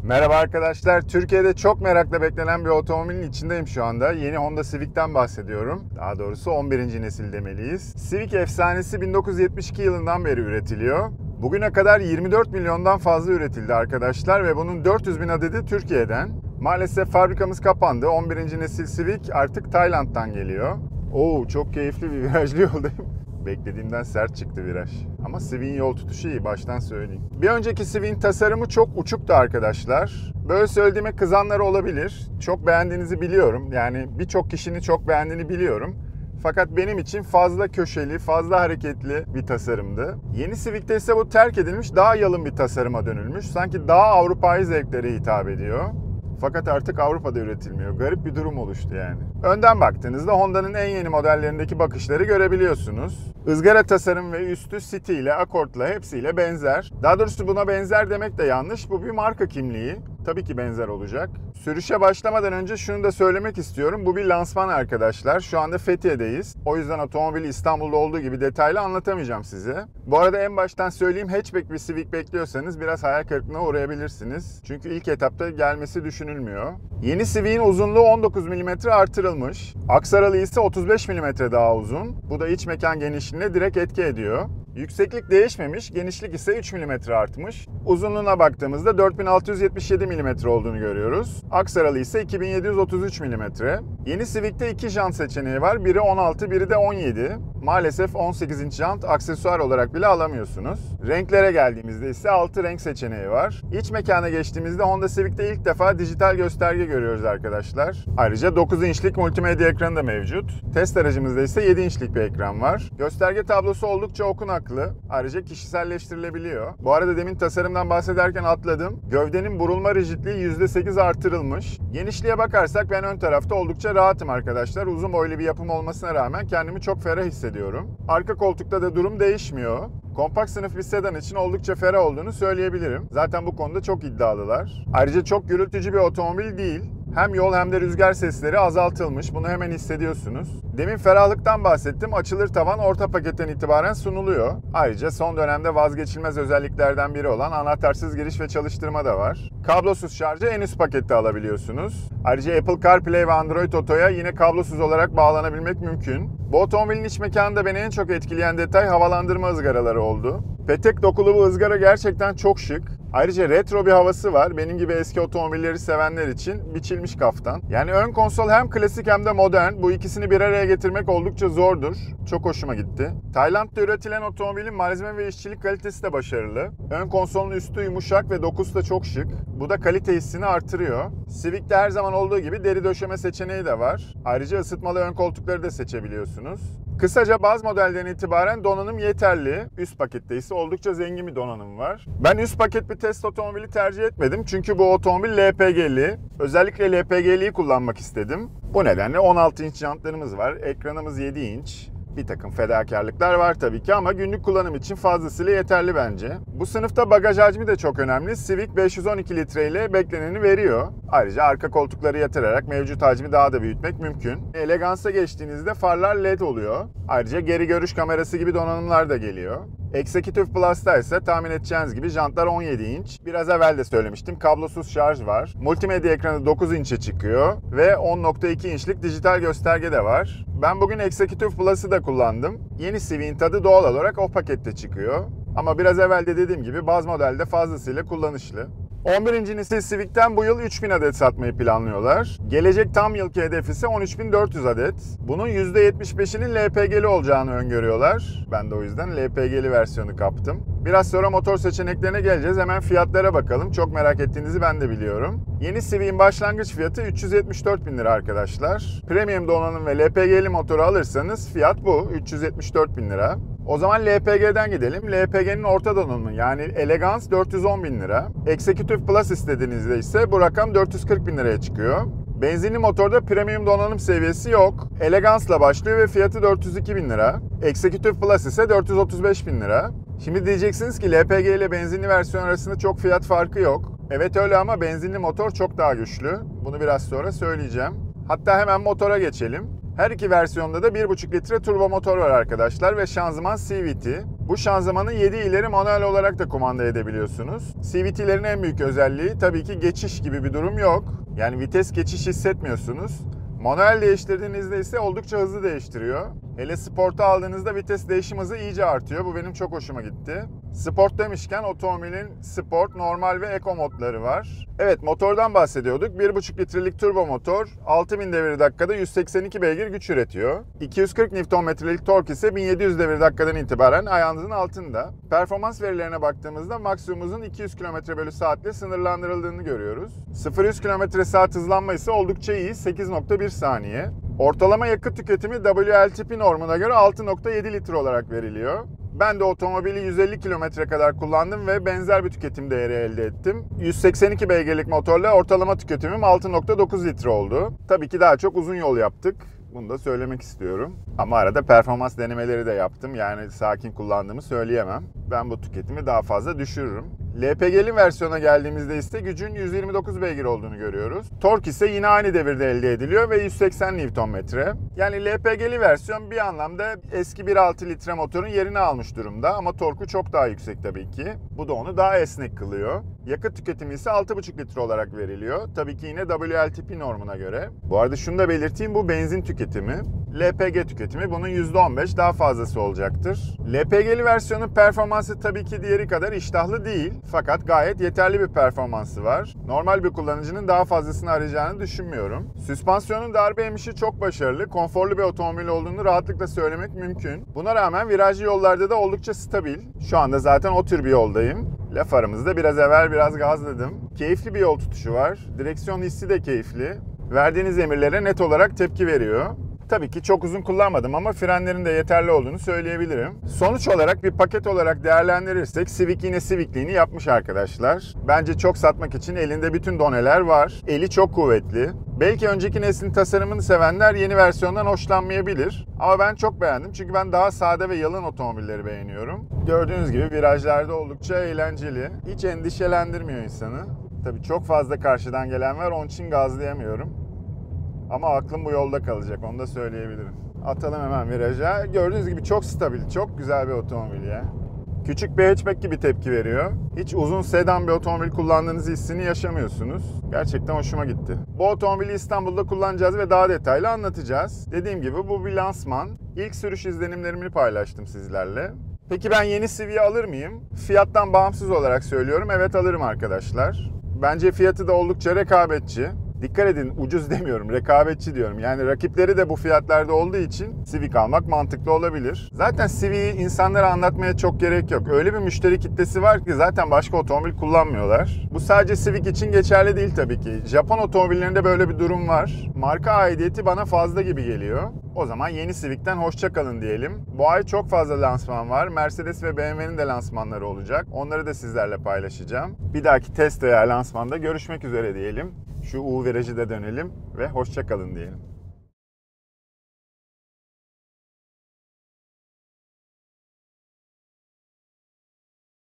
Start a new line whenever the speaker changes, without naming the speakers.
Merhaba arkadaşlar. Türkiye'de çok merakla beklenen bir otomobilin içindeyim şu anda. Yeni Honda Civic'ten bahsediyorum. Daha doğrusu 11. nesil demeliyiz. Civic efsanesi 1972 yılından beri üretiliyor. Bugüne kadar 24 milyondan fazla üretildi arkadaşlar ve bunun 400 bin adedi Türkiye'den. Maalesef fabrikamız kapandı. 11. nesil Civic artık Tayland'dan geliyor. Oo, çok keyifli bir virajlı yoldayım. Beklediğimden sert çıktı viraj. Ama Civic'in yol tutuşu iyi, baştan söyleyeyim. Bir önceki Civic'in tasarımı çok uçuktu arkadaşlar. Böyle söylediğime kızanlar olabilir. Çok beğendiğinizi biliyorum. Yani birçok kişinin çok beğendiğini biliyorum. Fakat benim için fazla köşeli, fazla hareketli bir tasarımdı. Yeni Civic'te ise bu terk edilmiş, daha yalın bir tasarıma dönülmüş. Sanki daha Avrupa'yı zevklere hitap ediyor. Fakat artık Avrupa'da üretilmiyor. Garip bir durum oluştu yani. Önden baktığınızda Honda'nın en yeni modellerindeki bakışları görebiliyorsunuz. Izgara tasarım ve üstü City ile, Accord'la hepsiyle benzer. Daha doğrusu buna benzer demek de yanlış. Bu bir marka kimliği. Tabii ki benzer olacak. Sürüşe başlamadan önce şunu da söylemek istiyorum. Bu bir lansman arkadaşlar. Şu anda Fethiye'deyiz. O yüzden otomobili İstanbul'da olduğu gibi detaylı anlatamayacağım size. Bu arada en baştan söyleyeyim, hatchback bir Civic bekliyorsanız biraz hayal kırıklığına uğrayabilirsiniz. Çünkü ilk etapta gelmesi düşünülmüyor. Yeni Civic'in uzunluğu 19 mm artırılmış. Aksaralı ise 35 mm daha uzun. Bu da iç mekan genişliğine direkt etki ediyor. Yükseklik değişmemiş, genişlik ise 3 mm artmış. Uzunluğuna baktığımızda 4677 mm olduğunu görüyoruz. Aksaralı ise 2733 mm. Yeni Civic'te 2 jant seçeneği var. Biri 16, biri de 17. Maalesef 18 inç jant aksesuar olarak bile alamıyorsunuz. Renklere geldiğimizde ise 6 renk seçeneği var. İç mekana geçtiğimizde Honda Civic'te ilk defa dijital gösterge görüyoruz arkadaşlar. Ayrıca 9 inçlik multimedya ekranı da mevcut. Test aracımızda ise 7 inçlik bir ekran var. Gösterge tablosu oldukça okunaklı. Ayrıca kişiselleştirilebiliyor. Bu arada demin tasarımdan bahsederken atladım. Gövdenin burulma rigidliği %8 artırılmış. Genişliğe bakarsak ben ön tarafta oldukça rahatım arkadaşlar. Uzun boylu bir yapım olmasına rağmen kendimi çok ferah hissediyorum. Arka koltukta da durum değişmiyor. Kompakt sınıf bir sedan için oldukça ferah olduğunu söyleyebilirim. Zaten bu konuda çok iddialılar. Ayrıca çok gürültücü bir otomobil değil. Hem yol hem de rüzgar sesleri azaltılmış. Bunu hemen hissediyorsunuz. Demin ferahlıktan bahsettim. Açılır tavan orta paketten itibaren sunuluyor. Ayrıca son dönemde vazgeçilmez özelliklerden biri olan anahtarsız giriş ve çalıştırma da var. Kablosuz şarjı en üst pakette alabiliyorsunuz. Ayrıca Apple CarPlay ve Android Auto'ya yine kablosuz olarak bağlanabilmek mümkün. Bu otomobilin iç mekanında beni en çok etkileyen detay havalandırma ızgaraları oldu. Petek dokulu bu ızgara gerçekten çok şık. Ayrıca retro bir havası var. Benim gibi eski otomobilleri sevenler için biçilmiş kaftan. Yani ön konsol hem klasik hem de modern. Bu ikisini bir araya getirmek oldukça zordur. Çok hoşuma gitti. Tayland'da üretilen otomobilin malzeme ve işçilik kalitesi de başarılı. Ön konsolun üstü yumuşak ve dokusu da çok şık. Bu da kalite hissini artırıyor. Civic'te her zaman olduğu gibi deri döşeme seçeneği de var. Ayrıca ısıtmalı ön koltukları da seçebiliyorsunuz. Kısaca baz modelden itibaren donanım yeterli. Üst pakette ise oldukça zengin bir donanım var. Ben üst paket bir test otomobili tercih etmedim çünkü bu otomobil LPG'li. Özellikle LPG'liyi kullanmak istedim. Bu nedenle 16 inç jantlarımız var. Ekranımız 7 inç. Bir takım fedakarlıklar var tabii ki ama günlük kullanım için fazlasıyla yeterli bence. Bu sınıfta bagaj hacmi de çok önemli. Civic 512 litre ile bekleneni veriyor. Ayrıca arka koltukları yatırarak mevcut hacmi daha da büyütmek mümkün. Elegansa geçtiğinizde farlar LED oluyor. Ayrıca geri görüş kamerası gibi donanımlar da geliyor. Executive Plus'ta ise tahmin edeceğiniz gibi jantlar 17 inç. Biraz evvel de söylemiştim, kablosuz şarj var. Multimedya ekranı 9 inçe çıkıyor ve 10.2 inçlik dijital gösterge de var. Ben bugün Executive Plus'ı da kullandım. Yeni Civic'in tadı doğal olarak o pakette çıkıyor. Ama biraz evvel de dediğim gibi baz modelde fazlasıyla kullanışlı. 11. nesil Civic'ten bu yıl 3000 adet satmayı planlıyorlar. Gelecek tam yılki hedef ise 13.400 adet. Bunun %75'inin LPG'li olacağını öngörüyorlar. Ben de o yüzden LPG'li versiyonu kaptım. Biraz sonra motor seçeneklerine geleceğiz. Hemen fiyatlara bakalım. Çok merak ettiğinizi ben de biliyorum. Yeni Civic'in başlangıç fiyatı 374 bin lira arkadaşlar. Premium donanım ve LPG'li motoru alırsanız fiyat bu. 374 bin lira. O zaman LPG'den gidelim. LPG'nin orta donanımı yani Elegance 410 bin lira. Executive Plus istediğinizde ise bu rakam 440 bin liraya çıkıyor. Benzinli motorda premium donanım seviyesi yok. Elegance'la başlıyor ve fiyatı 402 bin lira. Executive Plus ise 435 bin lira. Şimdi diyeceksiniz ki LPG ile benzinli versiyon arasında çok fiyat farkı yok. Evet öyle ama benzinli motor çok daha güçlü. Bunu biraz sonra söyleyeceğim. Hatta hemen motora geçelim. Her iki versiyonda da 1.5 litre turbo motor var arkadaşlar ve şanzıman CVT. Bu şanzımanı 7 ileri manuel olarak da kumanda edebiliyorsunuz. CVT'lerin en büyük özelliği tabii ki geçiş gibi bir durum yok. Yani vites geçiş hissetmiyorsunuz. Manuel değiştirdiğinizde ise oldukça hızlı değiştiriyor. Hele Sport'a aldığınızda vites değişim hızı iyice artıyor. Bu benim çok hoşuma gitti. Sport demişken otomobilin Sport, normal ve Eco modları var. Evet, motordan bahsediyorduk. 1,5 litrelik turbo motor 6000 devir dakikada 182 beygir güç üretiyor. 240 Nm'lik tork ise 1700 devir dakikadan itibaren ayağınızın altında. Performans verilerine baktığımızda maksimumumuzun 200 km/saat ile sınırlandırıldığını görüyoruz. 0-100 km/saat hızlanma ise oldukça iyi, 8,1 saniye. Ortalama yakıt tüketimi WLTP normuna göre 6,7 litre olarak veriliyor. Ben de otomobili 150 kilometre kadar kullandım ve benzer bir tüketim değeri elde ettim. 182 beygirlik motorla ortalama tüketimim 6,9 litre oldu. Tabii ki daha çok uzun yol yaptık. Bunu da söylemek istiyorum. Ama arada performans denemeleri de yaptım. Yani sakin kullandığımı söyleyemem. Ben bu tüketimi daha fazla düşürürüm. LPG'li versiyona geldiğimizde ise gücün 129 beygir olduğunu görüyoruz. Tork ise yine aynı devirde elde ediliyor ve 180 Nm. Yani LPG'li versiyon bir anlamda eski 1.6 litre motorun yerini almış durumda ama torku çok daha yüksek tabii ki. Bu da onu daha esnek kılıyor. Yakıt tüketimi ise 6,5 litre olarak veriliyor. Tabii ki yine WLTP normuna göre. Bu arada şunu da belirteyim, bu benzin tüketimi. LPG tüketimi bunun %15 daha fazlası olacaktır. LPG'li versiyonun performansı tabii ki diğeri kadar iştahlı değil. Fakat gayet yeterli bir performansı var. Normal bir kullanıcının daha fazlasını arayacağını düşünmüyorum. Süspansiyonun darbe emişi çok başarılı, konforlu bir otomobil olduğunu rahatlıkla söylemek mümkün. Buna rağmen virajlı yollarda da oldukça stabil. Şu anda zaten o tür bir yoldayım. Laf aramızda biraz evvel biraz gazladım. Keyifli bir yol tutuşu var. Direksiyon hissi de keyifli. Verdiğiniz emirlere net olarak tepki veriyor. Tabii ki çok uzun kullanmadım ama frenlerin de yeterli olduğunu söyleyebilirim. Sonuç olarak bir paket olarak değerlendirirsek Civic yine Civic'liğini yapmış arkadaşlar. Bence çok satmak için elinde bütün doneler var. Eli çok kuvvetli. Belki önceki neslin tasarımını sevenler yeni versiyondan hoşlanmayabilir. Ama ben çok beğendim çünkü ben daha sade ve yalın otomobilleri beğeniyorum. Gördüğünüz gibi virajlarda oldukça eğlenceli. Hiç endişelendirmiyor insanı. Tabii çok fazla karşıdan gelen var, onun için gazlayamıyorum. Ama aklım bu yolda kalacak, onu da söyleyebilirim. Atalım hemen viraja. Gördüğünüz gibi çok stabil, çok güzel bir otomobil ya. Küçük bir hatchback gibi tepki veriyor. Hiç uzun sedan bir otomobil kullandığınız hissini yaşamıyorsunuz. Gerçekten hoşuma gitti. Bu otomobili İstanbul'da kullanacağız ve daha detaylı anlatacağız. Dediğim gibi bu bir lansman. İlk sürüş izlenimlerimi paylaştım sizlerle. Peki ben yeni Civic'i alır mıyım? Fiyattan bağımsız olarak söylüyorum, evet alırım arkadaşlar. Bence fiyatı da oldukça rekabetçi. Dikkat edin, ucuz demiyorum, rekabetçi diyorum. Yani rakipleri de bu fiyatlarda olduğu için Civic almak mantıklı olabilir. Zaten Civic'i insanlara anlatmaya çok gerek yok. Öyle bir müşteri kitlesi var ki zaten başka otomobil kullanmıyorlar. Bu sadece Civic için geçerli değil tabii ki. Japon otomobillerinde böyle bir durum var. Marka aidiyeti bana fazla gibi geliyor. O zaman yeni Civic'ten hoşça kalın diyelim. Bu ay çok fazla lansman var. Mercedes ve BMW'nin de lansmanları olacak. Onları da sizlerle paylaşacağım. Bir dahaki test veya lansmanda görüşmek üzere diyelim. Şu U virajı da dönelim ve hoşça kalın diyelim.